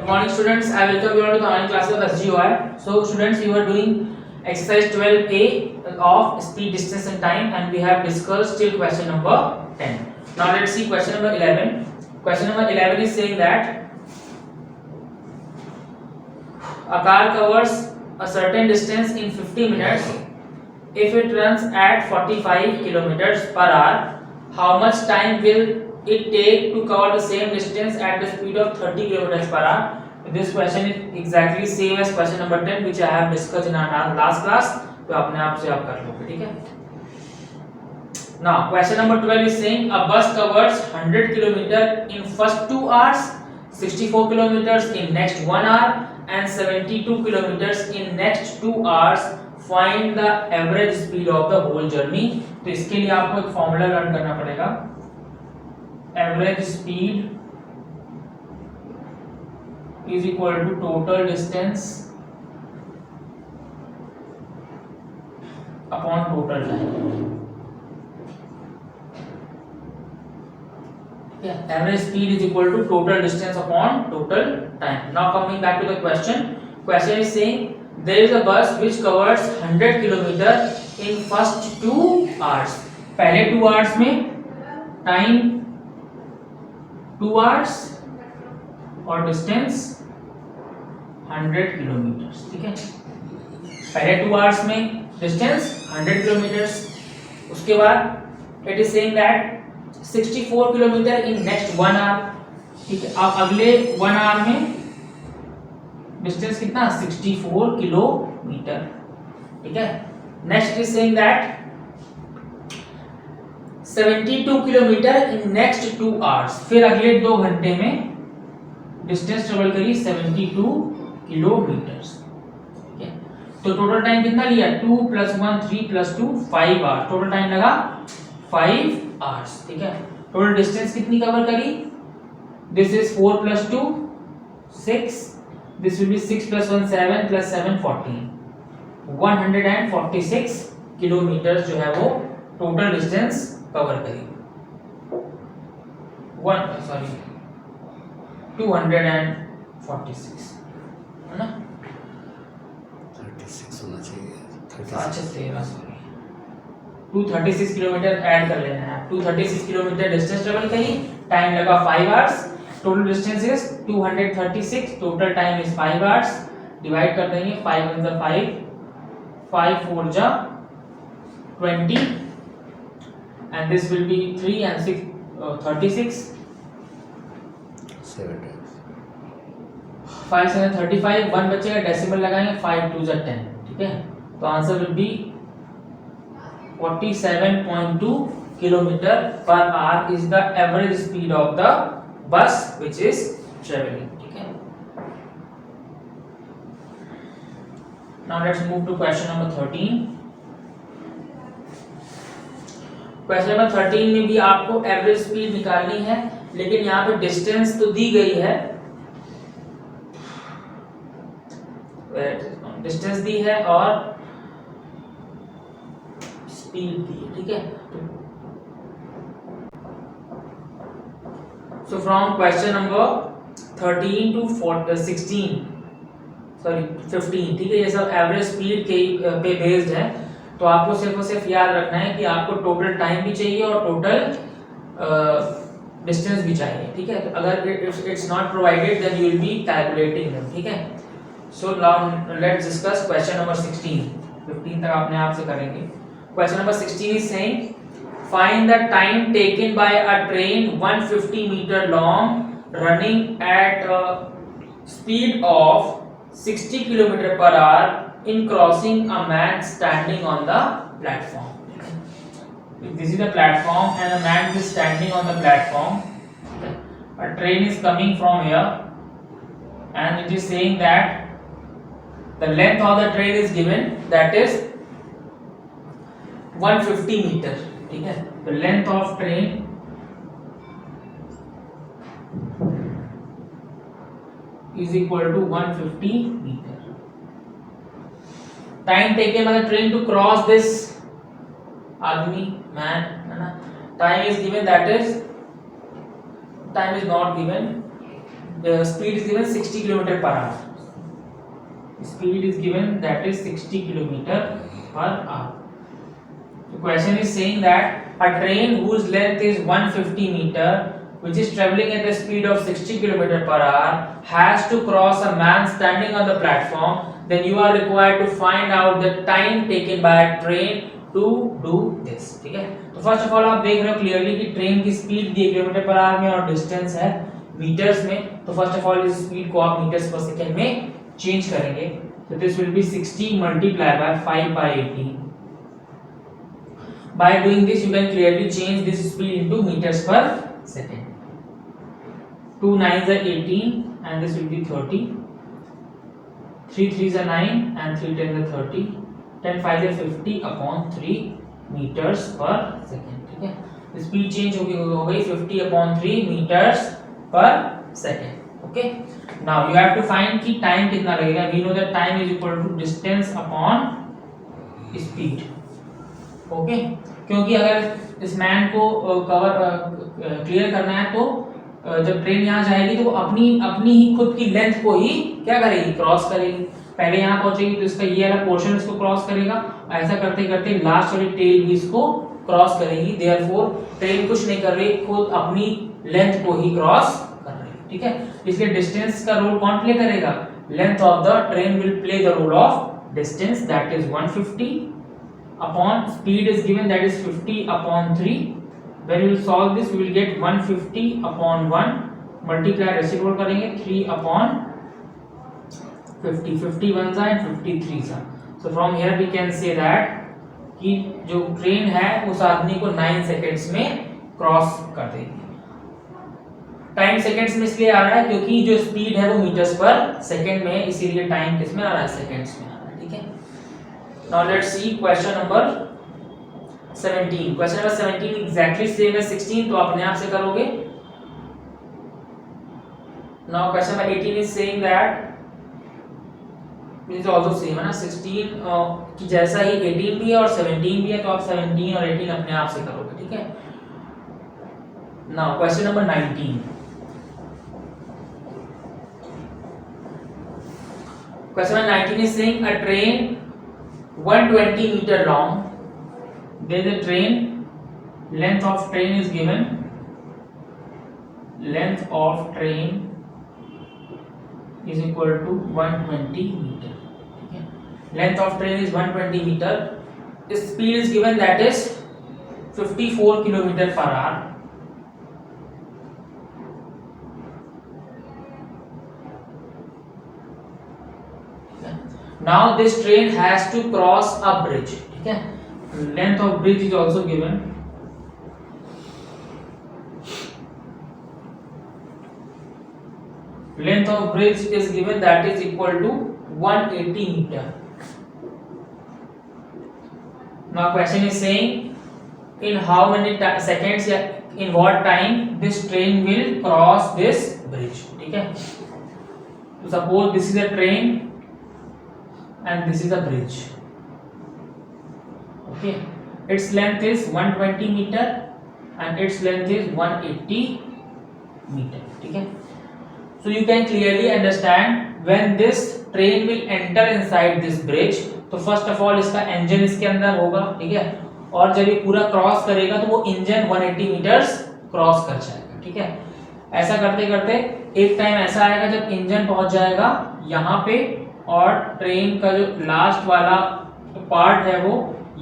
Good morning students, I welcome you all to the online classes of SGOI. So students, you are doing exercise 12A of speed, distance and time, and we have discussed till question number 10. Now let's see question number 11. Question number 11 is saying that a car covers a certain distance in 50 minutes. If it runs at 45 kilometers per hour, how much time will it take to cover the same distance at the speed of 30 kilometers per hour? This question is exactly same as question number 10 which I have discussed in our last class. तो अपने आप से आप कर लोगे, ठीक है? Now question number 12 is saying a bus covers 100 kilometers in first 2 hours, 64 kilometers in next 1 hour and 72 kilometers in next 2 hours. Find the average speed of the whole journey. तो इसके लिए आपको एक फॉर्मूला लर्न करना पड़ेगा. Average speed is equal to total distance upon total time. Yeah, average speed is equal to total distance upon total time. Now coming back to the question. Question is saying there is a bus which covers 100 kilometers in first 2 hours. पहले 2 hours में time 2 hours और distance 100 kilometres, ठीक है? पहले 2 hours में distance 100 kilometres. उसके बाद it is saying that 64 kilometre in next 1 hour, ठीक है? अब अगले 1 hour में डिस्टेंस कितना 64 किलोमीटर, ठीक है? Next is saying that 72 kilometre in next 2 hours. फिर अगले 2 घंटे में डिस्टेंस ट्रेवल करी 72 किलोमीटर्स, ठीक है? तो टोटल टाइम कितना लिया 2 + 1 3 + 2 5 hours. टोटल टाइम लगा 5 hours, ठीक है? टोटल डिस्टेंस कितनी कवर करी? This is 4 + 2 6. This will be 6 + 1 7 + 7 14. 146 kilometre जो है वो टोटल डिस्टेंस कवर करी. 246 है ना? 36 होना चाहिए. अच्छा 236 किलोमीटर ऐड कर लेना है. 236 किलोमीटर डिस्टेंस ट्रेवल करी, टाइम लगा 5 hours. Total distance is 236, total time is 5 hours. Divide कर देंगे 5 × 5 5 4 जा 20 and this will be 3 and 6 36. 7 times 5 7 35. 1 बचेगा, डेसिमल लगाएंगे 5 2 जा 10, ठीक है? तो answer will be 47.2 kilometre per hour is the average speed of the bus which is travelling, ठीक है? Now let's move to question number 13. Question number 13 में भी आपको एवरेज स्पीड निकालनी है, लेकिन यहाँ पे डिस्टेंस तो दी गई है, डिस्टेंस दी है और स्पीड दी है, ठीक है? So from question number 13 to 16 sorry 15, ठीक है? ये सब एवरेज स्पीड के पे बेस्ड है. तो आपको सिर्फ और सिर्फ याद रखना है कि आपको टोटल टाइम भी चाहिए और टोटल डिस्टेंस भी चाहिए, ठीक है? तो अगर it's not provided then you will be calculating them, ठीक है? So now let's discuss question number 16. 15 तक अपने आप से करेंगे. Question number 16 is saying find the time taken by a train 150 metre long running at a speed of 60 kilometre per hour in crossing a man standing on the platform. This is the platform and a man is standing on the platform. A train is coming from here and it is saying that the length of the train is given, that is 150 meter, ठीक है? The length of train is equal to 150 meter. Time taken by the train to cross this आदमी man, है ना? Time is given, that is time is not given, speed is given 60 kilometer per hour. Speed is given that is 60 kilometer per hour. The question is saying that a train whose length is 150 meter, which is traveling at the speed of 60 kilometer per hour, has to cross a man standing on the platform. Then you are required to find out the time taken by a train to do this. ठीक है, तो first of all आप देख रहे हो clearly कि train की speed the kilometre per our में और डिस्टेंस है मीटर्स में. तो फर्स्ट ऑफ ऑल इस स्पीड को आप मीटर्स पर सेकंड में चेंज करेंगे. तो this will be 60 multiply by 5 by 18. By doing this you can clearly change this speed into meters per second. 2 9s are 18 and this will be 30. 3 3s are 9 and 3 10s are 30. 10 5s are 50 upon 3 meters per second. ठीक है, speed change हो गई 50 upon 3 meters per second. Okay, now you have to find कि time कितना लगेगा. We know that time is equal to distance upon speed. Okay, क्योंकि अगर इस मैन को क्लियर करना है तो जब ट्रेन यहाँ जाएगी तो वो अपनी ही खुद की लेंथ को ही क्या करेगी, क्रॉस करेगी. पहले यहाँ पहुंचेगी तो इसका ये वाला पोर्शन इसको क्रॉस करेगा. ऐसा करते करते लास्ट वाली टेल भी इसको क्रॉस करेगी. देयरफॉर ट्रेन कुछ नहीं कर रही, खुद अपनी लेंथ को ही क्रॉस कर रही है. ठीक है, इसलिए डिस्टेंस का रोल कौन प्ले करेगा, length of the train will play the role of distance that is 150 upon speed is given that is 50 upon 3. When you will solve this you will get 150 upon 1 multiply reciprocal करेंगे 3 upon 50. 50 ones are and 53 are. So from here we can say that कि जो train है उस आदमी को 9 seconds में cross कर देगी. टाइम सेकेंड्स में इसलिए आ रहा है क्योंकि जो स्पीड है वो मीटर्स पर सेकेंड में, इसीलिए टाइम किस में आ रहा है, सेकेंड्स में आ रहा है. ठीक है, now let's see question number 17. question number 17 exactly same as 16, तो आप अपने आप से करोगे. now question number 18 is saying that is also same है ना, 16 की जैसा ही 18 भी है और 17 भी है, तो आप 17 और 18 अपने आप से करोगे. ठीक है, now question number 19. question number 19 is saying a train 120 meter long, there is a train, length of train is given, length of train is equal to 120 meter. Okay, length of train is 120 meter, speed is given that is 54 kilometer per hour. Now this train has to cross a bridge. ठीक है, length of bridge is also given. Length of bridge is given that is equal to 180 meter. Now question is saying in how many seconds या in what time this train will cross this bridge. ठीक है, so suppose this is a train and this is a bridge. Okay, its length is 120 meter and its length is 180 meter. ठीक है, so you can clearly understand when this train will enter inside this bridge, तो first of all इसका engine इसके अंदर होगा. ठीक है, और जब ये पूरा क्रॉस करेगा तो वो इंजन 180 मीटर्स क्रॉस कर जाएगा. ठीक है, ऐसा करते करते एक टाइम ऐसा आएगा जब इंजन पहुंच जाएगा यहाँ पे और ट्रेन का जो लास्ट वाला पार्ट है वो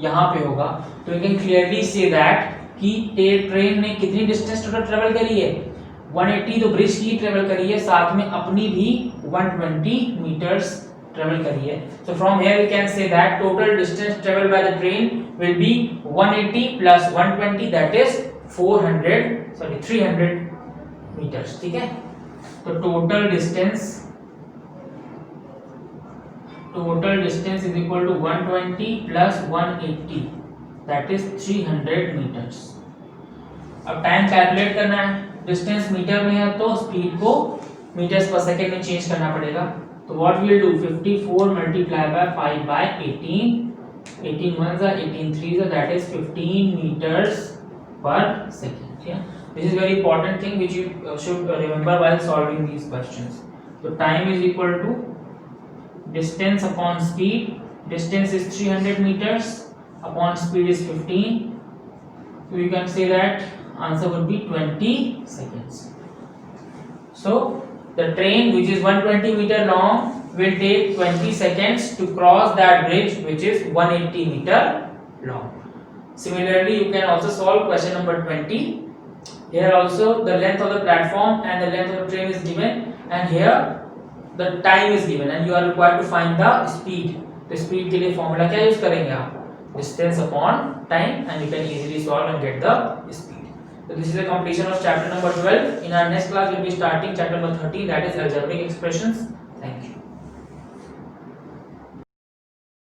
यहाँ पे होगा. तो you can clearly say that कि ट्रेन ने कितनी डिस्टेंस टोटल ट्रेवल करी है, 180 तो ब्रिज की ट्रेवल करी है, साथ में अपनी भी 120 मीटर्स ट्रेवल करी है. So from here we can say that total distance travel by the train will be 180 plus 120 that is 300 metres. ठीक है, तो total distance is equal to 120 plus 180 that is 300 meters. अब टाइम कैलकुलेट करना है, distance metre में है तो speed को मीटर्स पर सेकंड में चेंज करना पड़ेगा. तो what we will do, 54 multiply by 5 by 18, 18 ones are 18 threes are that is 15 meters per second. ठीक है, This is very important thing which you should remember while solving these questions. So time is equal to distance upon speed. Distance is 300 meters upon speed is 15. So you can say that answer would be 20 seconds. So the train which is 120 meter long will take 20 seconds to cross that bridge which is 180 meter long. Similarly, you can also solve question number 20. Here also the length of the platform and the length of the train is given, and here the time is given and you are required to find the speed. तो speed के लिए formula क्या use करेंगे आप? Distance upon time, and you can easily solve and get the speed. So this is the completion of chapter number 12. In our next class we will be starting chapter number 13, that is algebraic expressions.